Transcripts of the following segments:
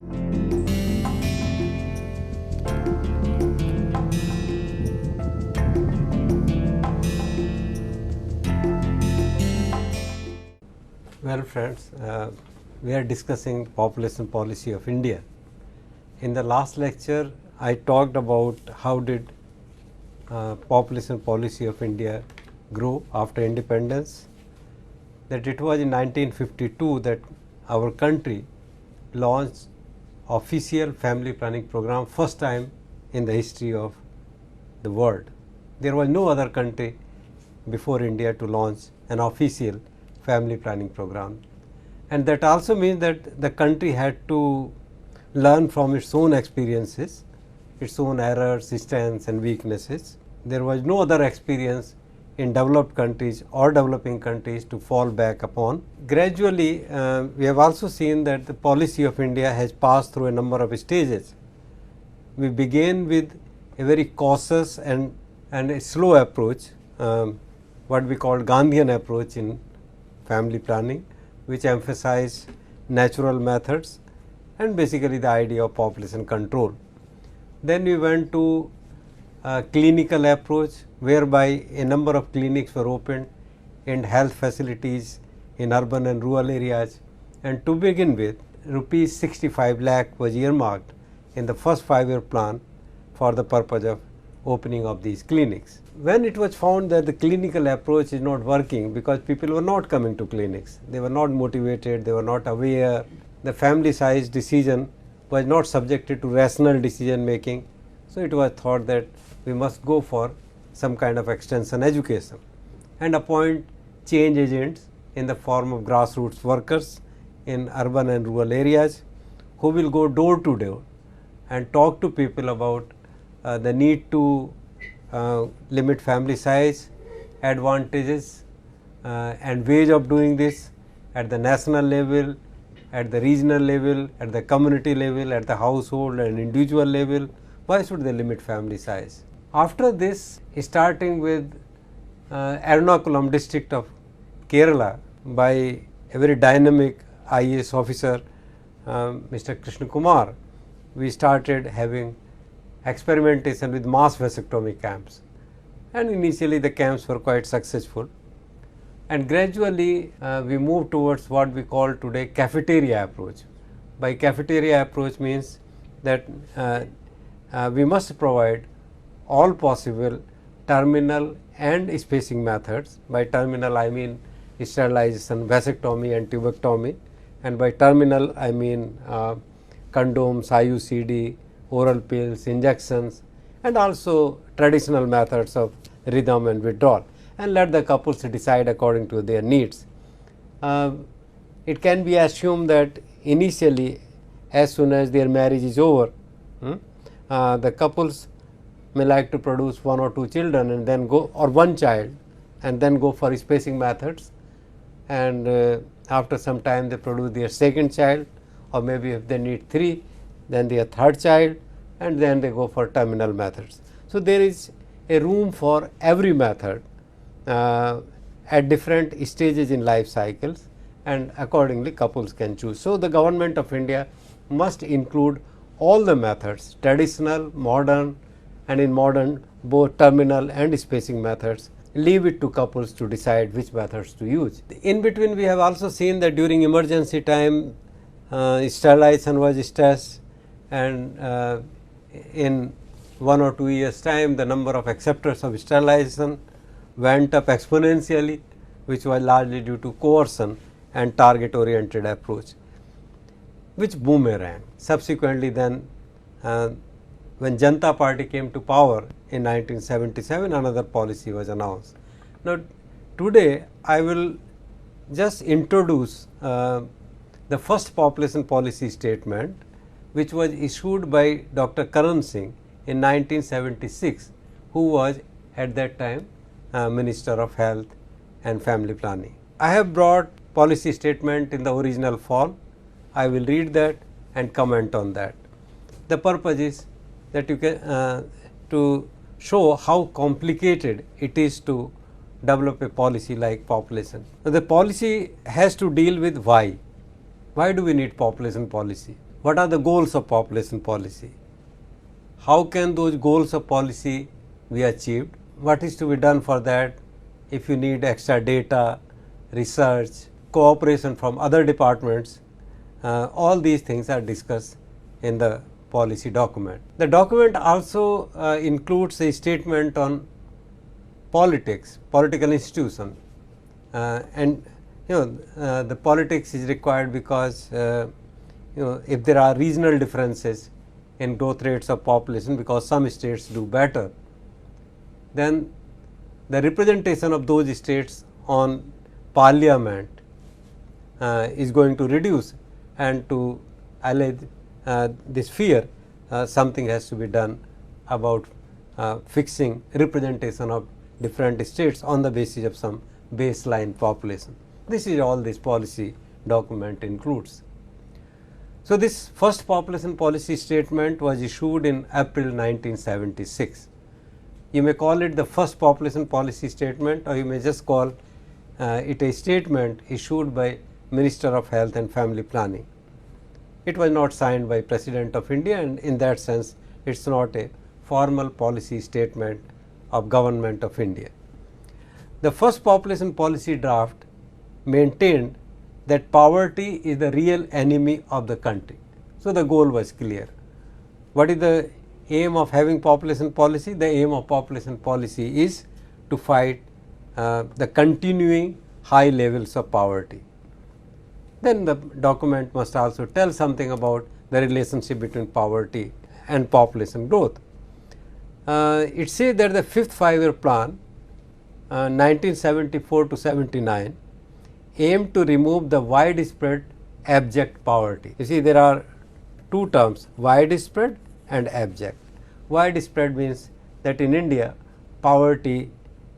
Well friends, we are discussing population policy of India. In the last lecture, I talked about how did population policy of India grow after independence. That it was in 1952 that our country launched official family planning program first time in the history of the world. There was no other country before India to launch an official family planning program, and that also means that the country had to learn from its own experiences, its own errors, strengths and weaknesses. There was no other experience in developed countries or developing countries to fall back upon. Gradually, we have also seen that the policy of India has passed through a number of stages. We began with a very cautious and a slow approach, what we call Gandhian approach in family planning, which emphasize natural methods and basically the idea of population control. Then we went to a clinical approach, whereby a number of clinics were opened and health facilities in urban and rural areas, and to begin with rupees 65 lakh was earmarked in the first 5-year plan for the purpose of opening of these clinics. When it was found that the clinical approach is not working because people were not coming to clinics, they were not motivated, they were not aware, the family size decision was not subjected to rational decision making. So it was thought that we must go for some kind of extension education and appoint change agents in the form of grassroots workers in urban and rural areas who will go door to door and talk to people about the need to limit family size, advantages and ways of doing this at the national level, at the regional level, at the community level, at the household and individual level. Why should they limit family size? After this, starting with Ernakulam district of Kerala by a very dynamic IAS officer, Mr. Krishna Kumar, we started having experimentation with mass vasectomy camps, and initially the camps were quite successful, and gradually we moved towards what we call today cafeteria approach. By cafeteria approach means that we must provide all possible terminal and spacing methods. By terminal I mean sterilization, vasectomy and tubectomy, and by terminal I mean condoms, IUCD, oral pills, injections, and also traditional methods of rhythm and withdrawal, and let the couples decide according to their needs. It can be assumed that initially, as soon as their marriage is over, the couples may like to produce 1 or 2 children and then go, or 1 child, and then go for spacing methods, and after some time they produce their 2nd child, or maybe if they need 3, then their 3rd child, and then they go for terminal methods. So there is a room for every method at different stages in life cycles, and accordingly couples can choose. So the government of India must include all the methods, traditional, modern, and in modern both terminal and spacing methods. Leave it to couples to decide which methods to use. In between, we have also seen that during emergency time sterilization was stressed, and in 1 or 2 years time the number of acceptors of sterilization went up exponentially, which was largely due to coercion and target oriented approach, which boomerang. Subsequently then when Janata Party came to power in 1977, another policy was announced. Now today I will just introduce the first population policy statement, which was issued by Dr. Karan Singh in 1976, who was at that time Minister of Health and Family Planning. I have brought policy statement in the original form. I will read that and comment on that. The purpose is that you can to show how complicated it is to develop a policy like population. Now, the policy has to deal with why. Why do we need population policy? what are the goals of population policy? How can those goals of policy be achieved? What is to be done for that? If you need extra data, research, cooperation from other departments, all these things are discussed in the policy document. The document also includes a statement on politics, political institution, and the politics is required because if there are regional differences in growth rates of population because some states do better, then the representation of those states on parliament is going to reduce, and to allay this fear, something has to be done about fixing representation of different states on the basis of some baseline population. This is all this policy document includes. So, this first population policy statement was issued in April 1976. You may call it the first population policy statement, or you may just call it a statement issued by Minister of Health and Family Planning. It was not signed by President of India, and in that sense it is not a formal policy statement of Government of India. The first population policy draft maintained that poverty is the real enemy of the country. So, the goal was clear. What is the aim of having population policy? The aim of population policy is to fight the continuing high levels of poverty. Then the document must also tell something about the relationship between poverty and population growth. It says that the fifth 5-year plan 1974 to 79 aimed to remove the widespread abject poverty. You see, there are two terms, widespread and abject. Widespread means that in India poverty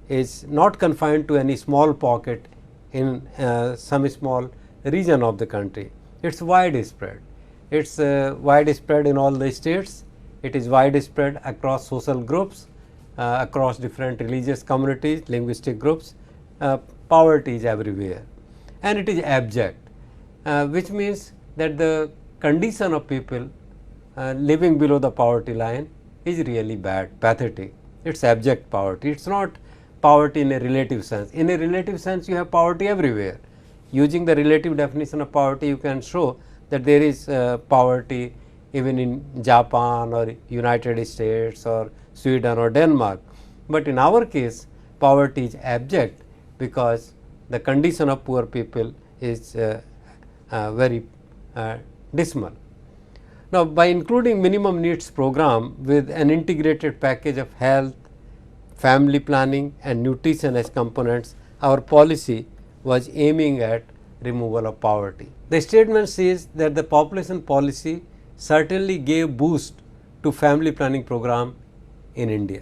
is not confined to any small pocket in some small region of the country. It is widespread. It is widespread in all the states. It is widespread across social groups, across different religious communities, linguistic groups. Poverty is everywhere, and it is abject, which means that the condition of people living below the poverty line is really bad, pathetic. It is abject poverty. It is not poverty in a relative sense. In a relative sense, you have poverty everywhere. Using the relative definition of poverty, you can show that there is poverty even in Japan or United States or Sweden or Denmark. But in our case, poverty is abject because the condition of poor people is very dismal. Now, by including minimum needs program with an integrated package of health, family planning and nutrition as components, our policy was aiming at removal of poverty. The statement says that the population policy certainly gave boost to family planning program in India.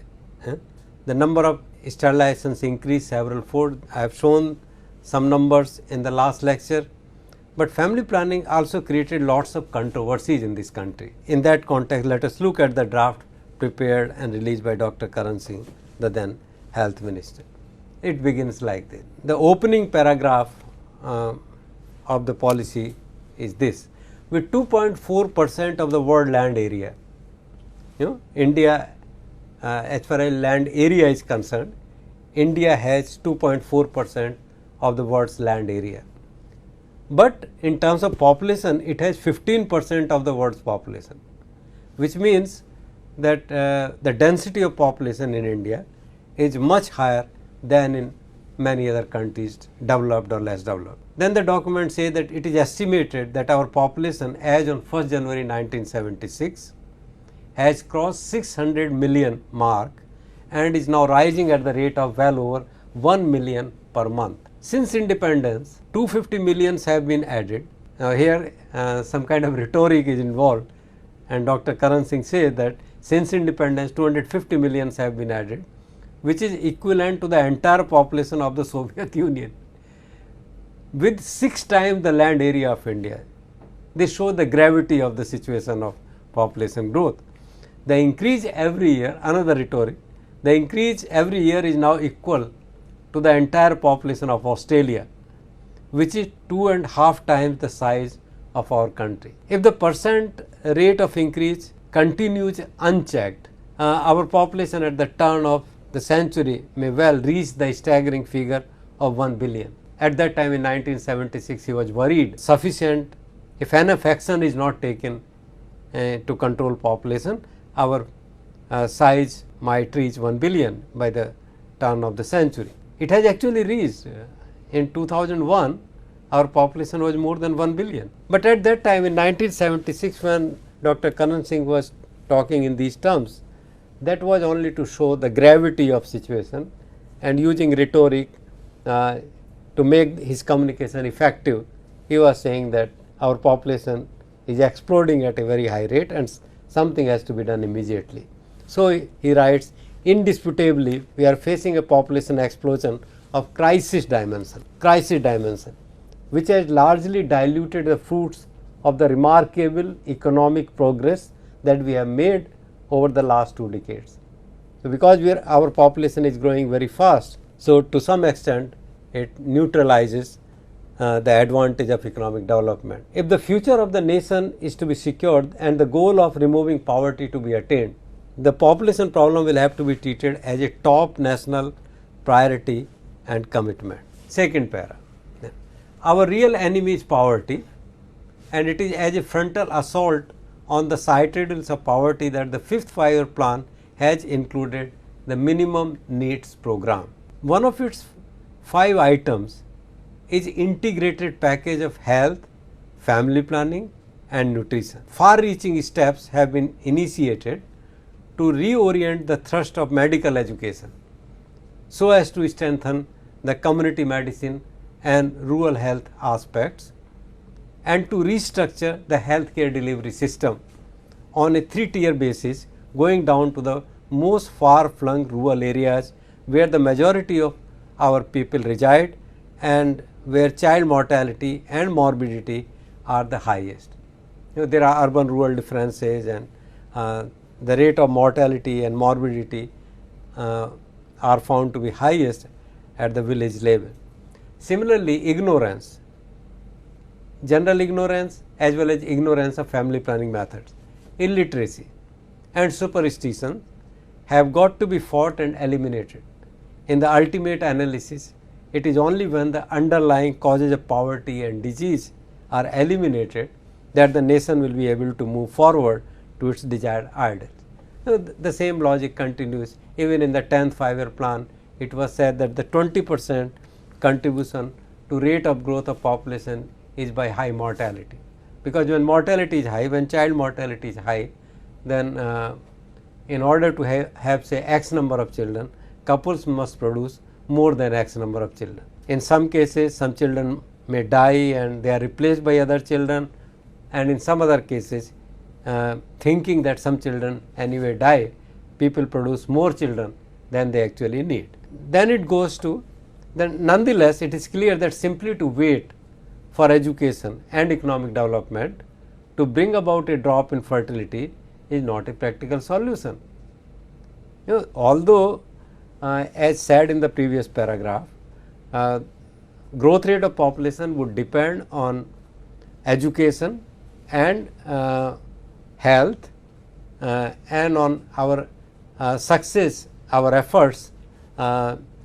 The number of sterilizations increased several fold. I have shown some numbers in the last lecture, but family planning also created lots of controversies in this country. In that context, let us look at the draft prepared and released by Dr. Karan Singh, the then Health Minister. It begins like this. The opening paragraph of the policy is this: with 2.4% of the world land area, India, as far as land area is concerned, India has 2.4% of the world's land area. But in terms of population, it has 15% of the world's population, which means that the density of population in India is much higher than in many other countries, developed or less developed. Then the document says that it is estimated that our population as on 1st January 1976 has crossed 600 million mark and is now rising at the rate of well over 1 million per month. Since independence, 250 millions have been added. Now here some kind of rhetoric is involved, and Dr. Karan Singh says that since independence 250 millions have been added, which is equivalent to the entire population of the Soviet Union, with 6 times the land area of India. This shows the gravity of the situation of population growth. The increase every year, another rhetoric, the increase every year is now equal to the entire population of Australia, which is 2.5 times the size of our country. If the percent rate of increase continues unchecked, our population at the turn of the century may well reach the staggering figure of 1 billion. At that time in 1976, he was worried sufficient, if enough action is not taken to control population, our size might reach 1 billion by the turn of the century. It has actually reached. In 2001, our population was more than 1 billion. But at that time in 1976, when Dr. Karan Singh was talking in these terms, that was only to show the gravity of situation, and using rhetoric to make his communication effective, he was saying that our population is exploding at a very high rate and something has to be done immediately. So he writes, indisputably we are facing a population explosion of crisis dimension, which has largely diluted the fruits of the remarkable economic progress that we have made over the last 2 decades. So because our population is growing very fast, so to some extent it neutralizes the advantage of economic development. If the future of the nation is to be secured and the goal of removing poverty to be attained, the population problem will have to be treated as a top national priority and commitment. Second para. Our real enemy is poverty, and it is as a frontal assault on the citadels of poverty that the 5th five-year plan has included the minimum needs program. One of its 5 items is integrated package of health, family planning and nutrition. Far-reaching steps have been initiated to reorient the thrust of medical education so as to strengthen the community medicine and rural health aspects, and to restructure the healthcare delivery system on a 3-tier basis, going down to the most far-flung rural areas where the majority of our people reside and where child mortality and morbidity are the highest. There are urban rural differences, and the rate of mortality and morbidity are found to be highest at the village level. Similarly, ignorance, general ignorance as well as ignorance of family planning methods, illiteracy and superstition have got to be fought and eliminated. In the ultimate analysis, it is only when the underlying causes of poverty and disease are eliminated that the nation will be able to move forward to its desired ideal. The same logic continues even in the 10th five-year plan. It was said that the 20% contribution to rate of growth of population is by high mortality, because when mortality is high, when child mortality is high, then in order to have say X number of children, couples must produce more than X number of children. In some cases, some children may die and they are replaced by other children, and in some other cases, thinking that some children anyway die, people produce more children than they actually need. Then it goes to, then nonetheless it is clear that simply to wait for education and economic development to bring about a drop in fertility is not a practical solution. Although as said in the previous paragraph, growth rate of population would depend on education and health and on our success, our efforts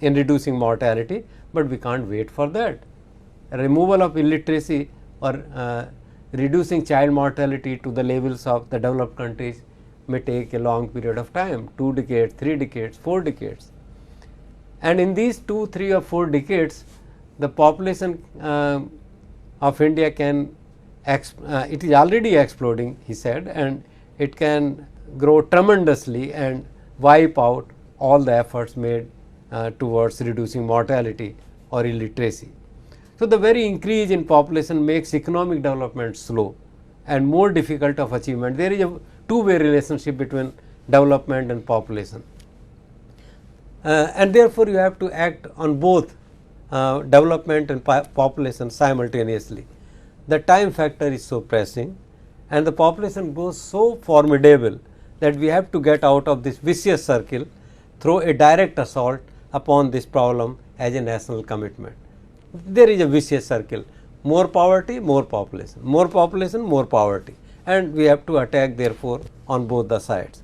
in reducing mortality, but we can't wait for that. Removal of illiteracy or reducing child mortality to the levels of the developed countries may take a long period of time, 2 decades, 3 decades, 4 decades. And in these 2, 3 or 4 decades, the population of India can, it is already exploding, he said, and it can grow tremendously and wipe out all the efforts made towards reducing mortality or illiteracy. So, the very increase in population makes economic development slow and more difficult of achievement. There is a two-way relationship between development and population, and therefore, you have to act on both development and population simultaneously. The time factor is so pressing and the population grows so formidable that we have to get out of this vicious circle through a direct assault upon this problem as a national commitment. There is a vicious circle. more poverty, more population, more population, more poverty, and we have to attack therefore on both the sides.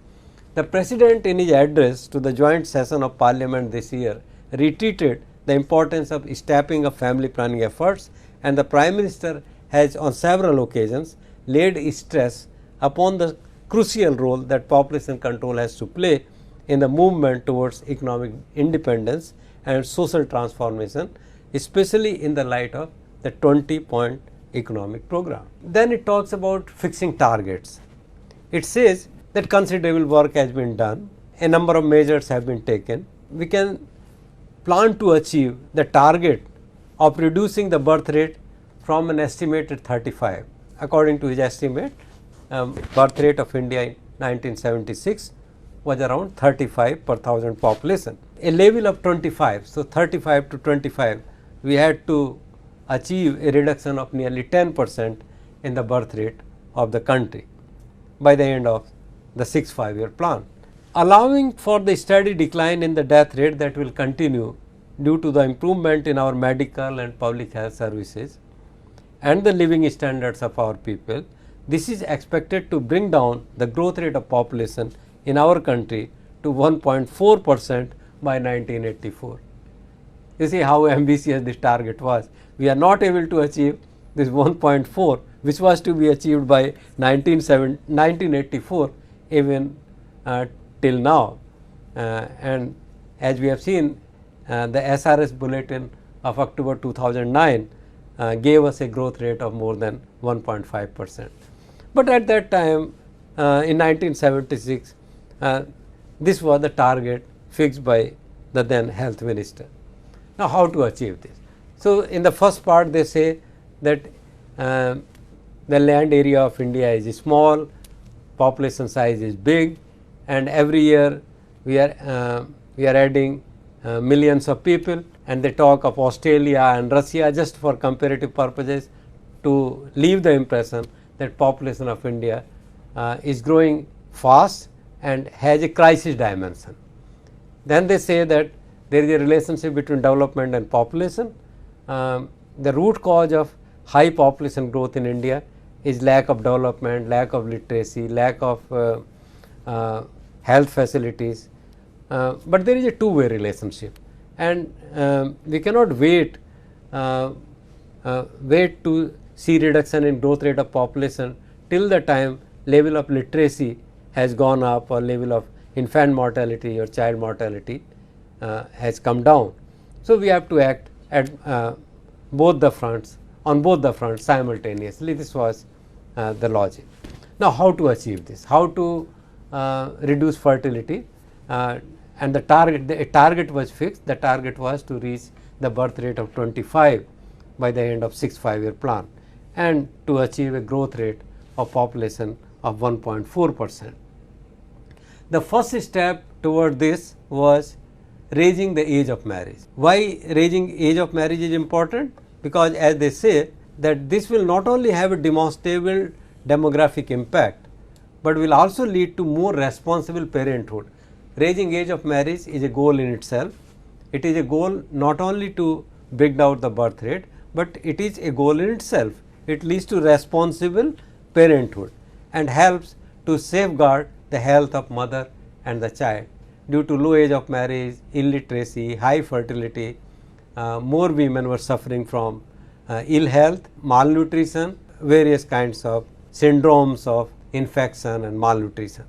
The President in his address to the joint session of Parliament this year reiterated the importance of stepping up family planning efforts, and the Prime Minister has on several occasions laid stress upon the crucial role that population control has to play in the movement towards economic independence and social transformation, especially in the light of the 20-point economic program. Then it talks about fixing targets. It says that considerable work has been done, a number of measures have been taken. We can plan to achieve the target of reducing the birth rate from an estimated 35. According to his estimate, birth rate of India in 1976 was around 35 per thousand population. A level of 25, so 35 to 25, we had to achieve a reduction of nearly 10% in the birth rate of the country by the end of the 6 5-year plan, allowing for the steady decline in the death rate that will continue due to the improvement in our medical and public health services and the living standards of our people. This is expected to bring down the growth rate of population in our country to 1.4% by 1984. You see how ambitious this target was. We are not able to achieve this 1.4, which was to be achieved by 1984 even till now. And as we have seen, the SRS bulletin of October 2009 gave us a growth rate of more than 1.5%. But at that time, in 1976, this was the target fixed by the then health minister. Now, how to achieve this? So, in the first part they say that the land area of India is small, population size is big, and every year we are adding millions of people, and they talk of Australia and Russia just for comparative purposes to leave the impression that population of India is growing fast and has a crisis dimension. Then they say that there is a relationship between development and population. The root cause of high population growth in India is lack of development, lack of literacy, lack of health facilities, but there is a two-way relationship, and we cannot wait to see reduction in growth rate of population till the time level of literacy has gone up or level of infant mortality or child mortality has come down. So, we have to act at both the fronts, on both the fronts simultaneously. This was the logic. Now, how to achieve this? How to reduce fertility? And the target was fixed. The target was to reach the birth rate of 25 by the end of 6 5-year plan, and to achieve a growth rate of population of 1.4%. The first step toward this was raising the age of marriage. Why raising age of marriage is important? Because as they say that this will not only have a demonstrable demographic impact, but will also lead to more responsible parenthood. Raising age of marriage is a goal in itself. It is a goal not only to bring down the birth rate, but it is a goal in itself. It leads to responsible parenthood and helps to safeguard the health of mother and the child. Due to low age of marriage, illiteracy, high fertility, more women were suffering from ill health, malnutrition, various kinds of syndromes of infection and malnutrition.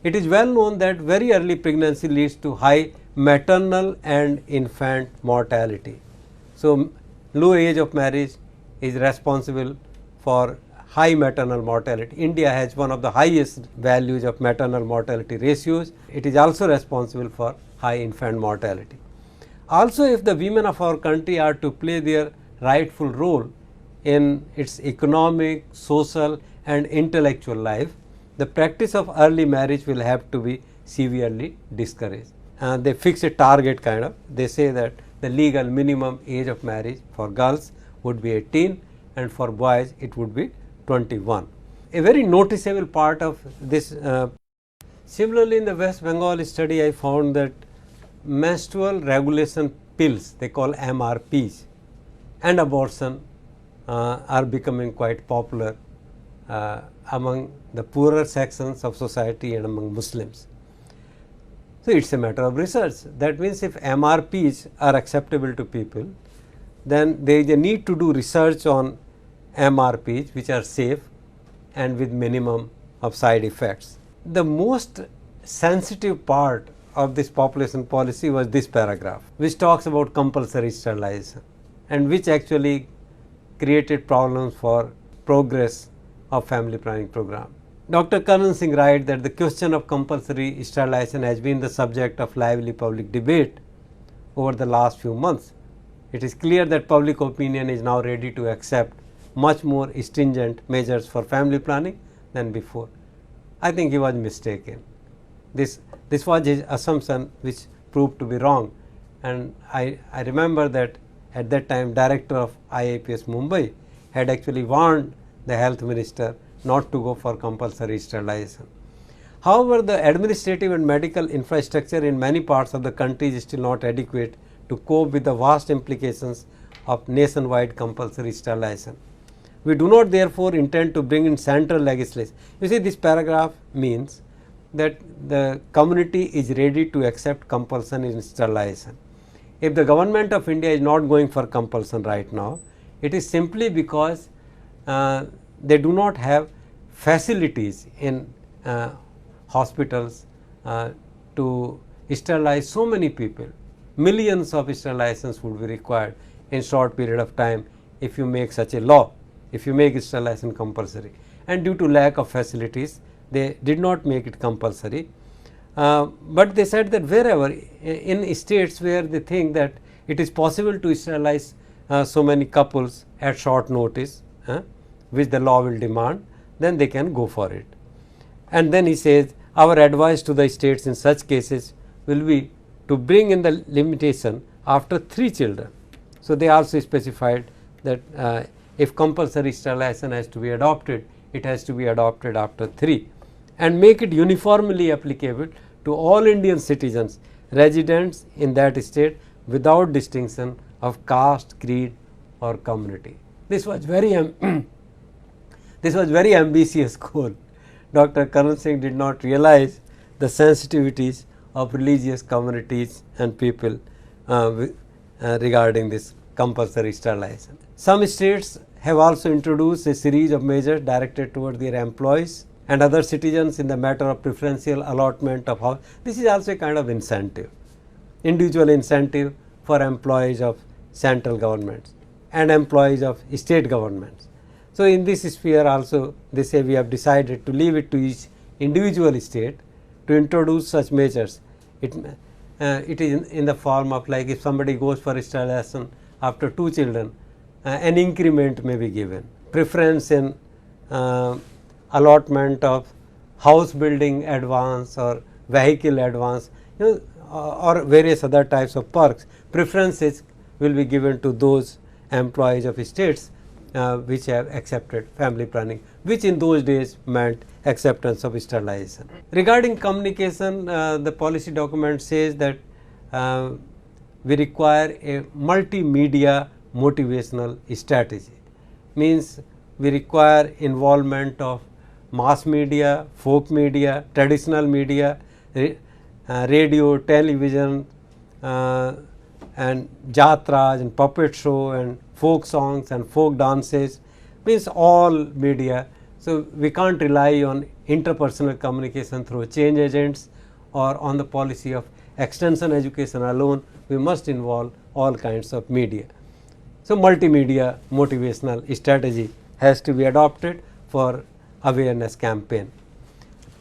It is well known that very early pregnancy leads to high maternal and infant mortality. So, low age of marriage is responsible for high maternal mortality. India has one of the highest values of maternal mortality ratios. It is also responsible for high infant mortality. Also, if the women of our country are to play their rightful role in its economic, social and intellectual life, the practice of early marriage will have to be severely discouraged. They fix a target kind of. They say that the legal minimum age of marriage for girls would be 18 and for boys it would be 21. A very noticeable part of this. Similarly, in the West Bengal study, I found that menstrual regulation pills, they call MRPs, and abortion are becoming quite popular among the poorer sections of society and among Muslims. So, it is a matter of research. That means, if MRPs are acceptable to people, then there is a need to do research on MRPs which are safe and with minimum of side effects. The most sensitive part of this population policy was this paragraph, which talks about compulsory sterilization and which actually created problems for progress of family planning program. Dr. Karan Singh writes that the question of compulsory sterilization has been the subject of lively public debate over the last few months. It is clear that public opinion is now ready to accept much more stringent measures for family planning than before. I think he was mistaken. This was his assumption, which proved to be wrong. And I remember that at that time director of IAPS Mumbai had actually warned the health minister not to go for compulsory sterilization. However, the administrative and medical infrastructure in many parts of the country is still not adequate to cope with the vast implications of nationwide compulsory sterilization. We do not therefore intend to bring in central legislation. You see, this paragraph means that the community is ready to accept compulsion in sterilization. If the government of India is not going for compulsion right now, it is simply because they do not have facilities in hospitals to sterilize so many people. Millions of sterilizations would be required in short period of time if you make such a law, if you make sterilization compulsory. And due to lack of facilities, they did not make it compulsory. But they said that wherever in states where they think that it is possible to sterilize so many couples at short notice, which the law will demand, then they can go for it. And then he says, our advice to the states in such cases will be to bring in the limitation after 3 children. So, they also specified that if compulsory sterilization has to be adopted, it has to be adopted after 3, and make it uniformly applicable to all Indian citizens residents in that state without distinction of caste, creed or community. This was very ambitious goal. Dr. Karan Singh did not realize the sensitivities of religious communities and people regarding this compulsory sterilization. Some states have also introduced a series of measures directed toward their employees and other citizens in the matter of preferential allotment of house. This is also a kind of incentive, individual incentive for employees of central governments and employees of state governments. So, in this sphere also they say we have decided to leave it to each individual state to introduce such measures. It is in the form of, like, if somebody goes for sterilization after 2 children, an increment may be given, preference in allotment of house building advance or vehicle advance, or various other types of perks. Preferences will be given to those employees of states which have accepted family planning, which in those days meant acceptance of sterilization. Regarding communication, the policy document says that we require a multimedia motivational strategy. Means we require involvement of mass media, folk media, traditional media, radio, television, and jatras and puppet show and folk songs and folk dances, means all media. So, we can't rely on interpersonal communication through change agents or on the policy of extension education alone. We must involve all kinds of media. So, multimedia motivational strategy has to be adopted for awareness campaign.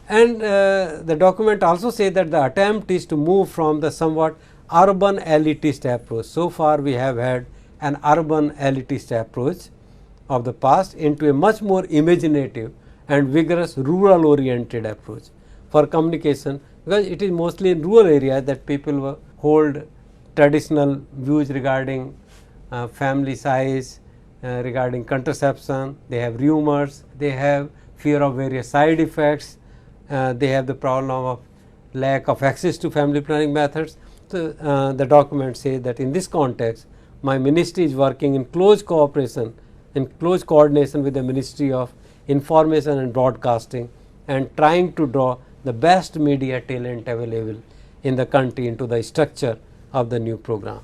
And the document also says that the attempt is to move from the somewhat urban elitist approach. So far we have had an urban elitist approach of the past into a much more imaginative and vigorous rural oriented approach for communication, because it is mostly in rural areas that people hold traditional views regarding family size, regarding contraception. They have rumors, they have fear of various side effects, they have the problem of lack of access to family planning methods. So, the document says that in this context my ministry is working in close cooperation in close coordination with the Ministry of Information and Broadcasting and trying to draw the best media talent available in the country into the structure of the new program.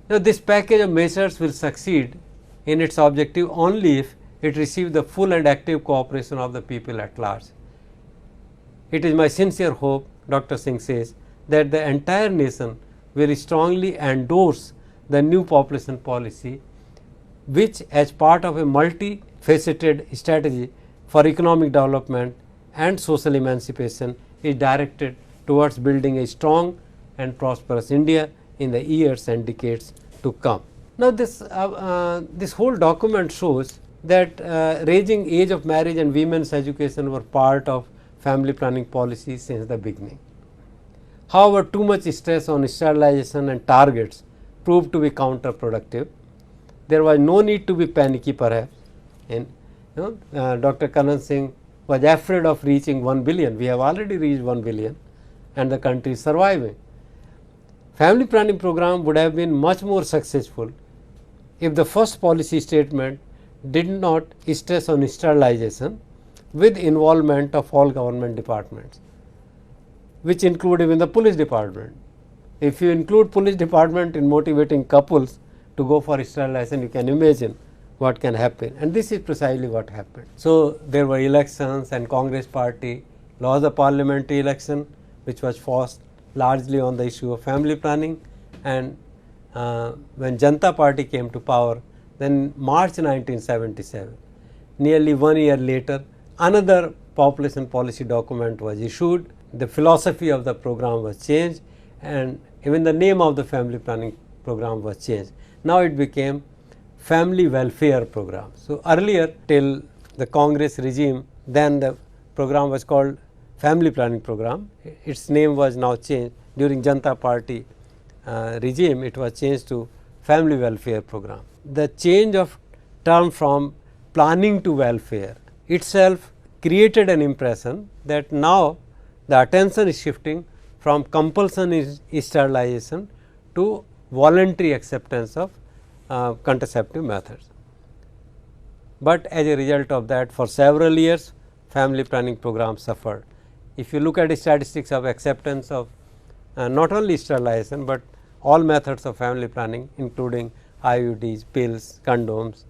Now, this package of measures will succeed in its objective only if it receives the full and active cooperation of the people at large. It is my sincere hope, Dr. Singh says, that the entire nation will strongly endorse the new population policy, which as part of a multifaceted strategy for economic development and social emancipation is directed towards building a strong and prosperous India in the years and decades to come. Now, this whole document shows that raising age of marriage and women's education were part of family planning policy since the beginning. However, too much stress on sterilization and targets proved to be counterproductive. There was no need to be panicky perhaps. And Dr. Karan Singh was afraid of reaching 1 billion. We have already reached 1 billion and the country is surviving. Family planning program would have been much more successful if the first policy statement did not stress on sterilization with involvement of all government departments, which include even the police department. If you include police department in motivating couples to go for sterilization, you can imagine what can happen, and this is precisely what happened. So, there were elections and Congress party lost the parliamentary election, which was fought largely on the issue of family planning, and when Janata Party came to power, then March 1977, nearly 1 year later, another population policy document was issued. The philosophy of the program was changed and even the name of the family planning program was changed. Now, it became family welfare program. So, earlier till the Congress regime, then the program was called family planning program. Its name was now changed during Janata Party regime, it was changed to family welfare program. The change of term from planning to welfare itself created an impression that now the attention is shifting from compulsory sterilization to voluntary acceptance of contraceptive methods. But as a result of that, for several years family planning program suffered. If you look at the statistics of acceptance of not only sterilization, but all methods of family planning including IUDs, pills, condoms,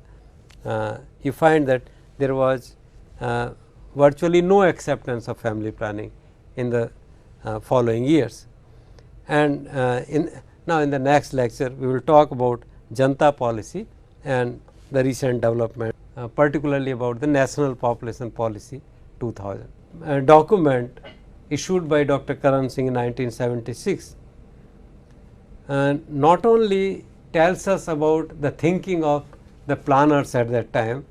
you find that there was virtually no acceptance of family planning in the following years. And now in the next lecture we will talk about Janata policy and the recent development, particularly about the National Population Policy 2000. A document issued by Dr. Karan Singh in 1976 not only tells us about the thinking of the planners at that time,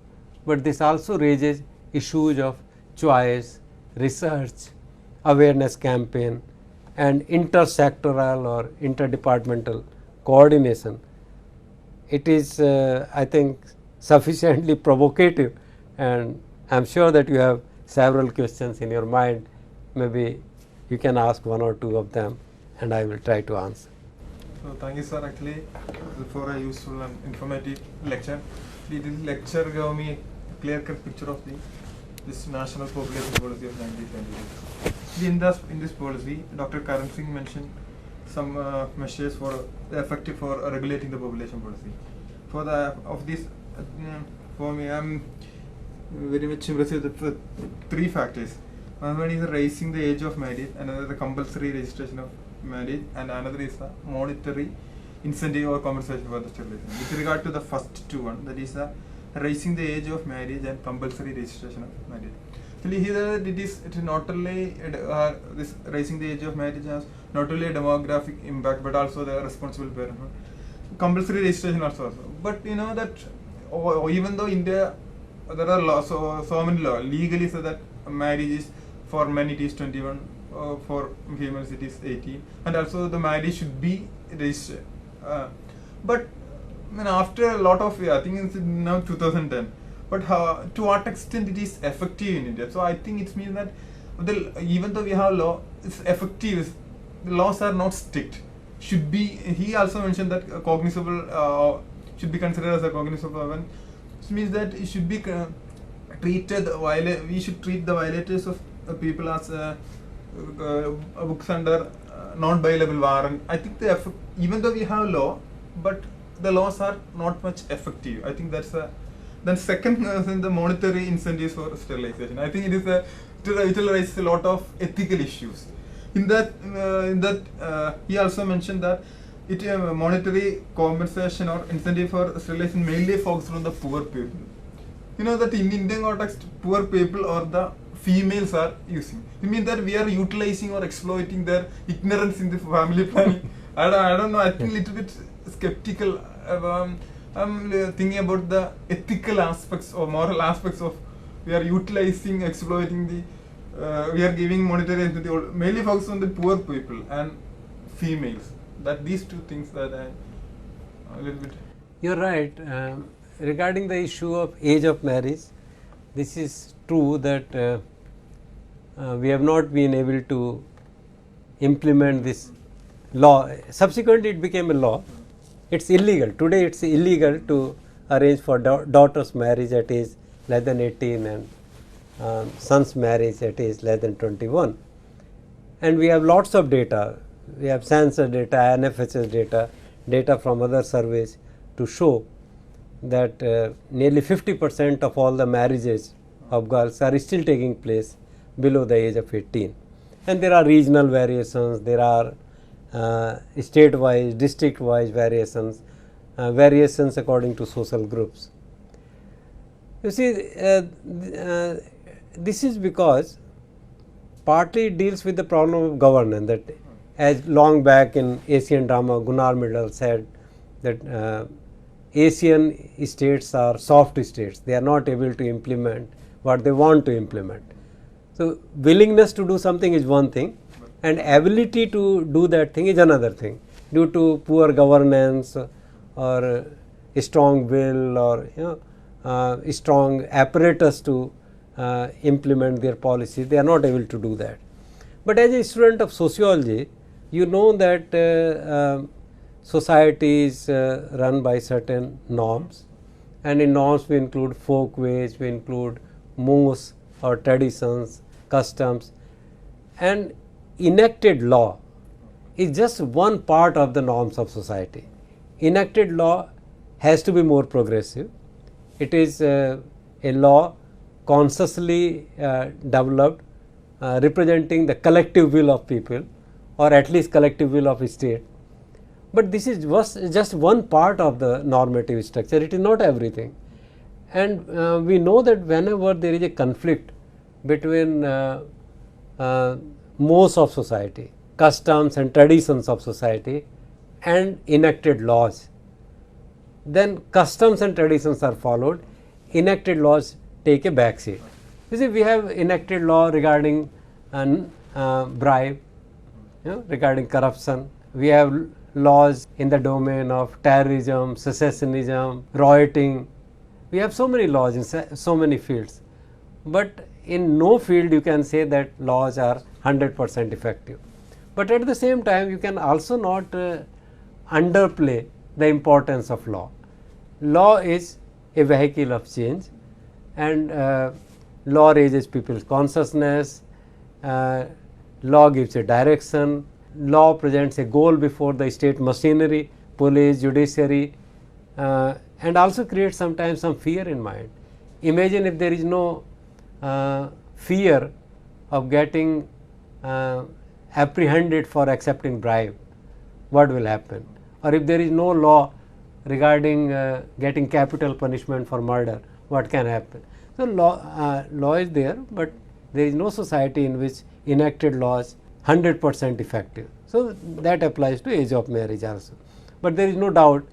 but this also raises issues of choice, research, awareness campaign and intersectoral or interdepartmental coordination. It is I think sufficiently provocative, and I am sure that you have several questions in your mind. Maybe you can ask one or two of them and I will try to answer. So, thank you sir actually for a useful and informative lecture. This lecture gave me a clear cut picture of this national population policy of 1922. In this policy, Dr. Karan Singh mentioned some measures for effective for regulating the population policy. For me, I am very much impressed with three factors. One is raising the age of marriage, another the compulsory registration of marriage, and another is the monetary incentive or compensation for the sterilization. With regard to the first two, that is the raising the age of marriage and compulsory registration of marriage. Actually, here it is not only this raising the age of marriage has not only a demographic impact but also the responsible parenthood. Compulsory registration also. But you know that even though India there are laws, so many laws legally say that marriage is for men it is 21, for females it is 18, and also the marriage should be registered. But after a lot of I think it's now 2010. But to what extent it is effective in India? So I think it means that even though we have law, it's effective. The laws are not strict. Should be. He also mentioned that cognizable should be considered as a cognitive offense, which means that it should be treated we should treat the violators of people as books under non-bailable warrant. I think even though we have law, but the laws are not much effective. I think that's then second the monetary incentives for sterilization. I think it will raise a lot of ethical issues. In that he also mentioned that monetary compensation or incentive for sterilization mainly focused on the poor people. You know that in Indian context, poor people or the females are using. You mean that we are utilizing or exploiting their ignorance in the family planning? I don't know. I think a little bit skeptical. I'm thinking about the ethical aspects or moral aspects of we are utilizing, exploiting we are giving monetary incentive mainly focused on the poor people and females. That these two things that I a little bit. You're right. Regarding the issue of age of marriage, this is true that we have not been able to implement this law. Subsequently, it became a law. It's illegal. Today, it's illegal to arrange for daughter's marriage at age less than 18 and son's marriage at age less than 21. And we have lots of data. We have census data, NFHS data from other surveys to show that nearly 50% of all the marriages of girls are still taking place below the age of 18. And there are regional variations, there are state-wise, district-wise variations, variations according to social groups. You see, this is because partly it deals with the problem of governance, that as long back in Asian drama, Gunnar Myrdal said that Asian states are soft states. They are not able to implement what they want to implement. So, willingness to do something is one thing, and ability to do that thing is another thing, due to poor governance or a strong will or a strong apparatus to implement their policies. They are not able to do that. But as a student of sociology, you know that society is run by certain norms, and in norms we include folk ways, we include mores or traditions, customs, and enacted law is just one part of the norms of society. Enacted law has to be more progressive. It is a law consciously developed representing the collective will of people, or at least collective will of a state. But this is just one part of the normative structure, it is not everything. And we know that whenever there is a conflict between modes of society, customs and traditions of society and enacted laws, then customs and traditions are followed, enacted laws take a back seat. You see, we have enacted law regarding bribe, regarding corruption. We have laws in the domain of terrorism, secessionism, rioting. We have so many laws in so many fields, but in no field you can say that laws are 100% effective. But at the same time, you can also not underplay the importance of law. Law is a vehicle of change, and law raises people's consciousness, law gives a direction, law presents a goal before the state machinery, police, judiciary, and also creates sometimes some fear in mind. Imagine if there is no fear of getting apprehended for accepting bribe, what will happen? Or if there is no law regarding getting capital punishment for murder, what can happen? So, law is there, but there is no society in which enacted laws 100% effective. So, that applies to age of marriage also. But there is no doubt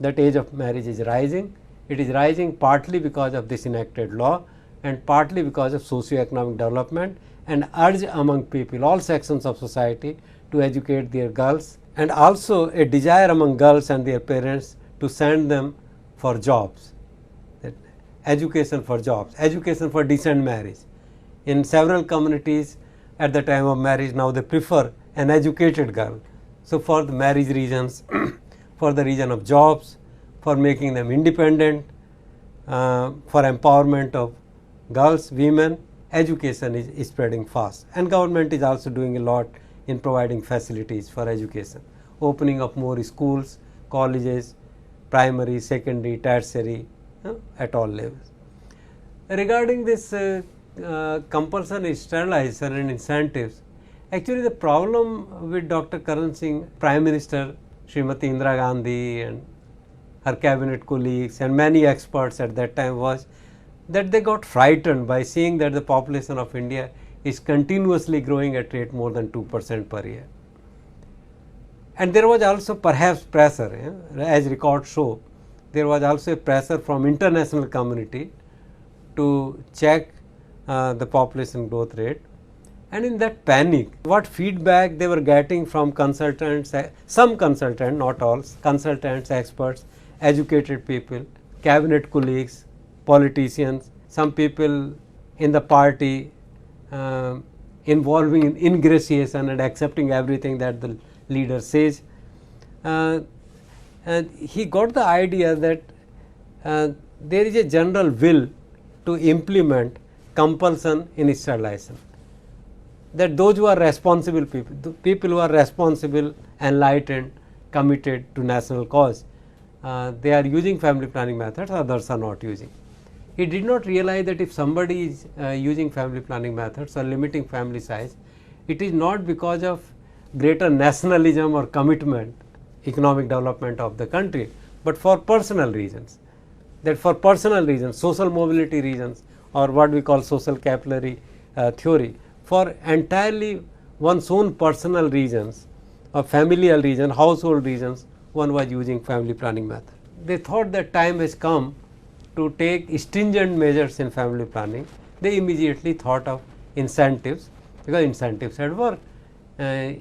that age of marriage is rising. It is rising partly because of this enacted law and partly because of socio-economic development and urge among people, all sections of society, to educate their girls, and also a desire among girls and their parents to send them for jobs, education for jobs, education for decent marriage. In several communities at the time of marriage, now they prefer an educated girl. So, for the marriage reasons, for the reason of jobs, for making them independent, for empowerment of girls, women. Education is spreading fast, and government is also doing a lot in providing facilities for education, opening up more schools, colleges, primary, secondary, tertiary, at all levels. Regarding this compulsory sterilization and incentives, actually the problem with Dr. Karan Singh, Prime Minister Srimati Indira Gandhi and her cabinet colleagues and many experts at that time was that they got frightened by seeing that the population of India is continuously growing at rate more than 2% per year. And there was also perhaps pressure, as records show, there was also a pressure from international community to check the population growth rate. And in that panic, what feedback they were getting from consultants, some consultants, not all, consultants, experts, educated people, cabinet colleagues, politicians, some people in the party involving in ingratiation and accepting everything that the leader says. And he got the idea that there is a general will to implement compulsion in sterilization, that those who are responsible people, the people who are responsible, enlightened, committed to national cause, they are using family planning methods, others are not using. He did not realize that if somebody is using family planning methods or limiting family size, it is not because of greater nationalism or commitment, economic development of the country, but for personal reasons. That for personal reasons, social mobility reasons, or what we call social capillary theory, for entirely one's own personal reasons or familial reasons, household reasons, one was using family planning method. They thought that time has come to take stringent measures in family planning. They immediately thought of incentives, because incentives had worked,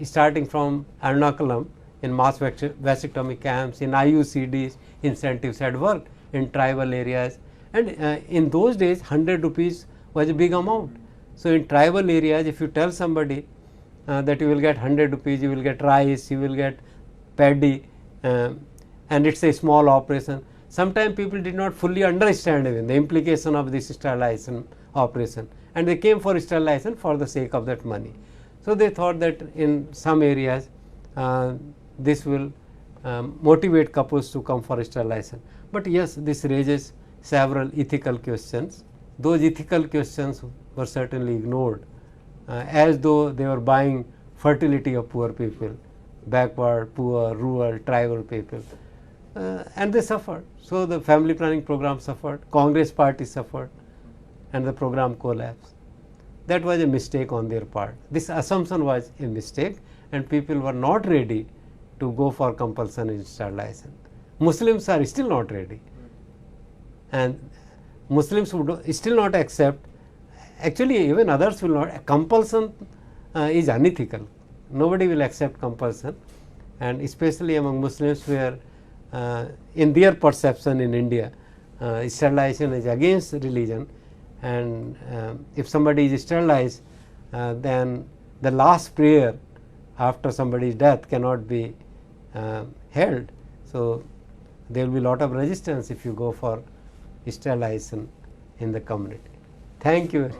starting from Ernakulam in mass vasectomy camps, in IUCDs, incentives had worked in tribal areas, and in those days 100 rupees was a big amount. So, in tribal areas, if you tell somebody that you will get 100 rupees, you will get rice, you will get paddy, and it is a small operation. Sometimes people did not fully understand even the implication of this sterilization operation, and they came for sterilization for the sake of that money. So, they thought that in some areas this will motivate couples to come for sterilization. But yes, this raises several ethical questions. Those ethical questions were certainly ignored, as though they were buying fertility of poor people, backward, poor, rural, tribal people, and they suffered. So, the family planning program suffered, Congress party suffered, and the program collapsed. That was a mistake on their part. This assumption was a mistake, and people were not ready to go for compulsion in sterilization. Muslims are still not ready, and Muslims would still not accept. Actually, even others will not. Compulsion is unethical. Nobody will accept compulsion, and especially among Muslims, where in their perception in India, sterilization is against religion, and if somebody is sterilized, then the last prayer after somebody's death cannot be held. So, there will be a lot of resistance if you go for sterilization in the community. Thank you.